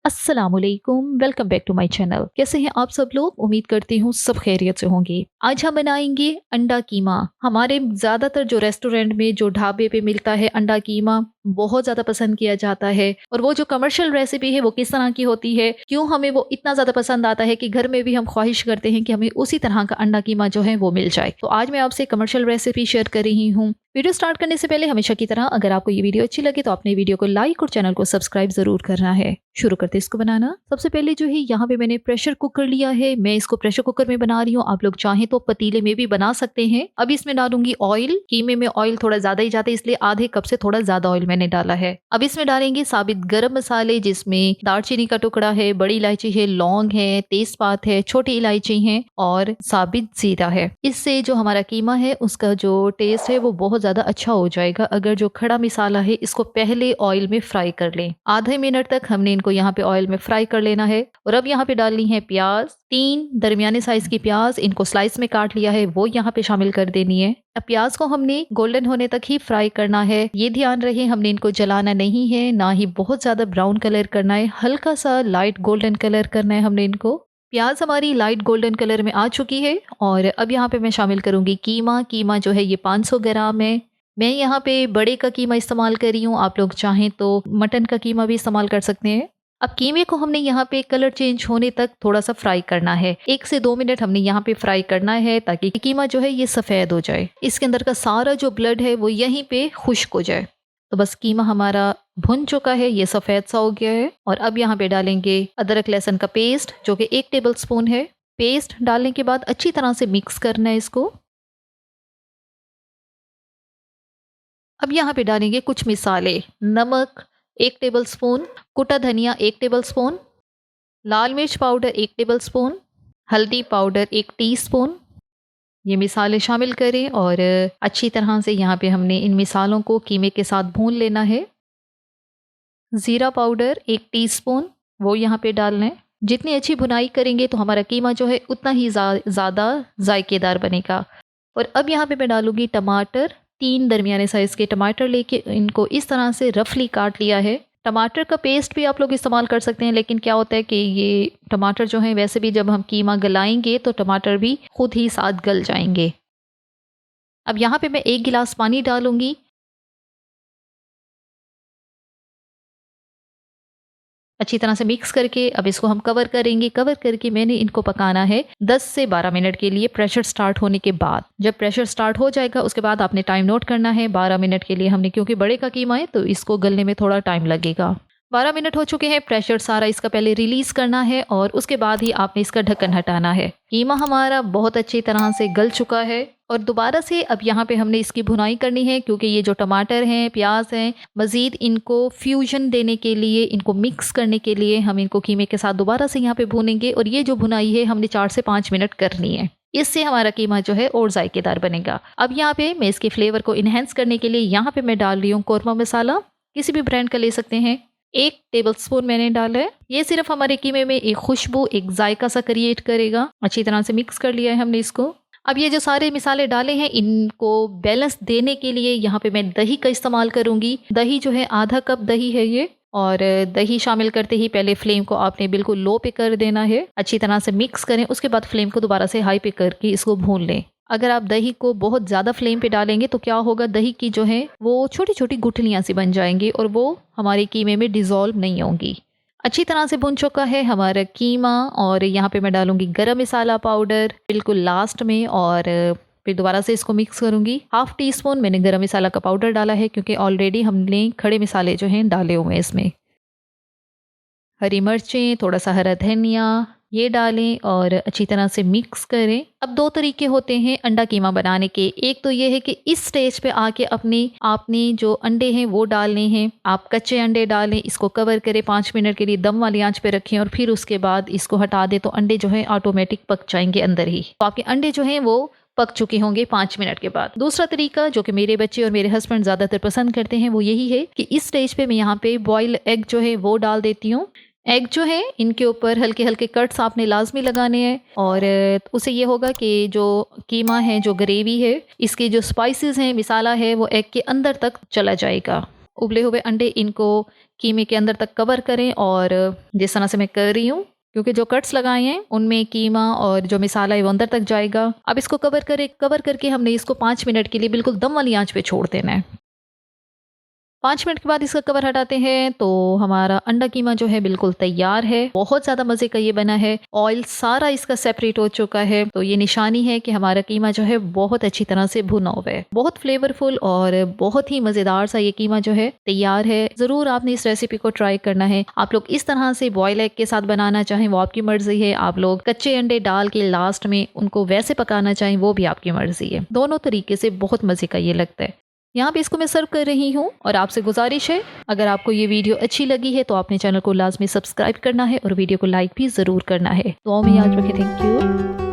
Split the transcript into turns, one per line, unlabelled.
अस्सलामुअलैकुम, welcome back to my channel. कैसे हैं आप सब लोग? उम्मीद करती हूँ सब खैरियत से होंगे। आज हम बनाएंगे अंडा कीमा। हमारे ज़्यादातर जो रेस्टोरेंट में जो ढाबे पे मिलता है अंडा कीमा बहुत ज़्यादा पसंद किया जाता है। और वो जो कमर्शियल रेसिपी है वो किस तरह की होती है, क्यों हमें वो इतना ज़्यादा पसंद आता है कि घर में भी हम ख्वाहिश करते हैं कि हमें उसी तरह का अंडा कीमा जो है वो मिल जाए। तो आज मैं आपसे कमर्शियल रेसिपी शेयर कर रही हूँ। वीडियो स्टार्ट करने से पहले हमेशा की तरह अगर आपको ये वीडियो अच्छी लगे तो आपने वीडियो को लाइक और चैनल को सब्सक्राइब जरूर करना है। शुरू करते हैं इसको बनाना। सबसे पहले जो है यहाँ पे मैंने प्रेशर कुकर लिया है। मैं इसको प्रेशर कुकर में बना रही हूँ, आप लोग चाहें तो पतीले में भी बना सकते हैं। अब इसमें डालूंगी ऑयल। कीमे में ऑयल थोड़ा ज्यादा ही जाता है, इसलिए आधे कप से थोड़ा ज्यादा ऑयल मैंने डाला है। अब इसमें डालेंगे साबित गरम मसाले, जिसमें दालचीनी का टुकड़ा है, बड़ी इलायची है, लौंग है, तेजपात है, छोटी इलायची है और साबित जीरा है। इससे जो हमारा कीमा है उसका जो टेस्ट है वो बहुत ज्यादा अच्छा हो जाएगा अगर जो खड़ा मसाला है इसको पहले ऑयल में फ्राई कर लें। आधे मिनट तक हमने इनको यहाँ पे ऑयल में फ्राई कर लेना है। और अब यहाँ पे डालनी है प्याज। 3 दरमियाने साइज की प्याज, इनको स्लाइस में काट लिया है, वो यहाँ पे शामिल कर देनी है। अब प्याज को हमने गोल्डन होने तक ही फ्राई करना है। ये ध्यान रहे हमने इनको जलाना नहीं है, ना ही बहुत ज्यादा ब्राउन कलर करना है, हल्का सा लाइट गोल्डन कलर करना है हमने इनको। प्याज हमारी लाइट गोल्डन कलर में आ चुकी है। और अब यहाँ पे मैं शामिल करूंगी कीमा। कीमा जो है ये 500 ग्राम है। मैं यहाँ पे बड़े का कीमा इस्तेमाल कर रही हूँ, आप लोग चाहें तो मटन का कीमा भी इस्तेमाल कर सकते हैं। अब कीमे को हमने यहाँ पे कलर चेंज होने तक थोड़ा सा फ्राई करना है। 1 से 2 मिनट हमने यहाँ पे फ्राई करना है ताकि कीमा जो है ये सफ़ेद हो जाए, इसके अंदर का सारा जो ब्लड है वो यहीं पे खुश्क हो जाए। तो बस कीमा हमारा भुन चुका है, ये सफ़ेद सा हो गया है। और अब यहाँ पे डालेंगे अदरक लहसुन का पेस्ट जो कि 1 टेबल स्पून है। पेस्ट डालने के बाद अच्छी तरह से मिक्स करना है इसको। अब यहाँ पे डालेंगे कुछ मिसाले। नमक 1 टेबल स्पून, कुटा धनिया 1 टेबल स्पून, लाल मिर्च पाउडर 1 टेबल स्पून, हल्दी पाउडर 1 टीस्पून। ये मिसाले शामिल करें और अच्छी तरह से यहाँ पे हमने इन मिसालों को कीमे के साथ भून लेना है। ज़ीरा पाउडर 1 टीस्पून, वो यहाँ पे डालना है। जितनी अच्छी भुनाई करेंगे तो हमारा कीमा जो है उतना ही ज़्यादा जायकेदार बनेगा। और अब यहाँ पे मैं डालूंगी टमाटर। 3 दरमियाने साइज़ के टमाटर लेके इनको इस तरह से रफली काट लिया है। टमाटर का पेस्ट भी आप लोग इस्तेमाल कर सकते हैं, लेकिन क्या होता है कि ये टमाटर जो है वैसे भी जब हम कीमा गलाएंगे तो टमाटर भी खुद ही साथ गल जाएंगे। अब यहाँ पे मैं 1 गिलास पानी डालूंगी। अच्छी तरह से मिक्स करके अब इसको हम कवर करेंगे। कवर करके मैंने इनको पकाना है 10 से 12 मिनट के लिए, प्रेशर स्टार्ट होने के बाद। जब प्रेशर स्टार्ट हो जाएगा उसके बाद आपने टाइम नोट करना है। 12 मिनट के लिए हमने, क्योंकि बड़े का कीमा है तो इसको गलने में थोड़ा टाइम लगेगा। 12 मिनट हो चुके हैं। प्रेशर सारा इसका पहले रिलीज करना है और उसके बाद ही आपने इसका ढक्कन हटाना है। कीमा हमारा बहुत अच्छी तरह से गल चुका है। और दोबारा से अब यहाँ पे हमने इसकी भुनाई करनी है, क्योंकि ये जो टमाटर हैं, प्याज हैं, मज़ीद इनको फ्यूजन देने के लिए, इनको मिक्स करने के लिए हम इनको कीमे के साथ दोबारा से यहाँ पे भूनेंगे। और ये जो भुनाई है हमने 4 से 5 मिनट करनी है, इससे हमारा कीमा जो है और जायकेदार बनेगा। अब यहाँ पे मैं इसके फ्लेवर को इन्हेंस करने के लिए यहाँ पे मैं डाल रही हूँ कौरमा मसाला। किसी भी ब्रांड का ले सकते हैं। 1 टेबल स्पून मैंने डाला है। ये सिर्फ हमारे कीमे में एक खुशबू, एक जायका सा क्रिएट करेगा। अच्छी तरह से मिक्स कर लिया है हमने इसको। अब ये जो सारे मिसाले डाले हैं इनको बैलेंस देने के लिए यहाँ पे मैं दही का इस्तेमाल करूंगी। दही जो है आधा कप दही है ये। और दही शामिल करते ही पहले फ्लेम को आपने बिल्कुल लो पे कर देना है। अच्छी तरह से मिक्स करें, उसके बाद फ्लेम को दोबारा से हाई पे करके इसको भून लें। अगर आप दही को बहुत ज़्यादा फ्लेम पे डालेंगे तो क्या होगा, दही की जो है वो छोटी छोटी गुठलियाँ सी बन जाएंगी और वो हमारे कीमे में डिज़ोल्व नहीं होंगी। अच्छी तरह से भुन चुका है हमारा कीमा। और यहाँ पे मैं डालूंगी गरम मसाला पाउडर बिल्कुल लास्ट में। और फिर दोबारा से इसको मिक्स करूंगी। 1/2 टीस्पून मैंने गरम मसाला का पाउडर डाला है, क्योंकि ऑलरेडी हमने खड़े मसाले जो हैं डाले हुए हैं इसमें। हरी मिर्चें, थोड़ा सा हरा धनिया ये डालें और अच्छी तरह से मिक्स करें। अब 2 तरीके होते हैं अंडा कीमा बनाने के। एक तो ये है कि इस स्टेज पे आके आपने जो अंडे हैं वो डालने हैं। आप कच्चे अंडे डालें, इसको कवर करें, 5 मिनट के लिए दम वाली आंच पे रखें और फिर उसके बाद इसको हटा दें तो अंडे जो हैं ऑटोमेटिक पक जाएंगे अंदर ही। तो आपके अंडे जो हैं वो पक चुके होंगे 5 मिनट के बाद। दूसरा तरीका जो कि मेरे बच्चे और मेरे हस्बैंड ज़्यादातर पसंद करते हैं वो यही है कि इस स्टेज पे मैं यहाँ पे बॉइल्ड एग जो है वो डाल देती हूँ। एग जो है इनके ऊपर हल्के हल्के कट्स आपने लाजमी लगाने हैं। और उससे ये होगा कि जो कीमा है, जो ग्रेवी है, इसके जो स्पाइसेस हैं, मिसाला है, वो एग के अंदर तक चला जाएगा। उबले हुए अंडे इनको कीमे के अंदर तक कवर करें और जिस तरह से मैं कर रही हूँ, क्योंकि जो कट्स लगाए हैं उनमें कीमा और जो मसाला है वो अंदर तक जाएगा। अब इसको कवर करके हमने इसको 5 मिनट के लिए बिल्कुल दम वाली आंच पे छोड़ देना है। 5 मिनट के बाद इसका कवर हटाते हैं तो हमारा अंडा कीमा जो है बिल्कुल तैयार है। बहुत ज़्यादा मज़े का ये बना है। ऑयल सारा इसका सेपरेट हो चुका है, तो ये निशानी है कि हमारा कीमा जो है बहुत अच्छी तरह से भुना हुआ है। बहुत फ्लेवरफुल और बहुत ही मज़ेदार सा ये कीमा जो है तैयार है। ज़रूर आपने इस रेसिपी को ट्राई करना है। आप लोग इस तरह से बॉयल एग के साथ बनाना चाहें वो आपकी मर्जी है। आप लोग कच्चे अंडे डाल के लास्ट में उनको वैसे पकाना चाहें वो भी आपकी मर्जी है। दोनों तरीके से बहुत मज़े का ये लगता है। यहाँ पे इसको मैं सर्व कर रही हूँ और आपसे गुजारिश है, अगर आपको ये वीडियो अच्छी लगी है तो आपने चैनल को लाजमी सब्सक्राइब करना है और वीडियो को लाइक भी ज़रूर करना है। तो मैं याद रखें। Thank you.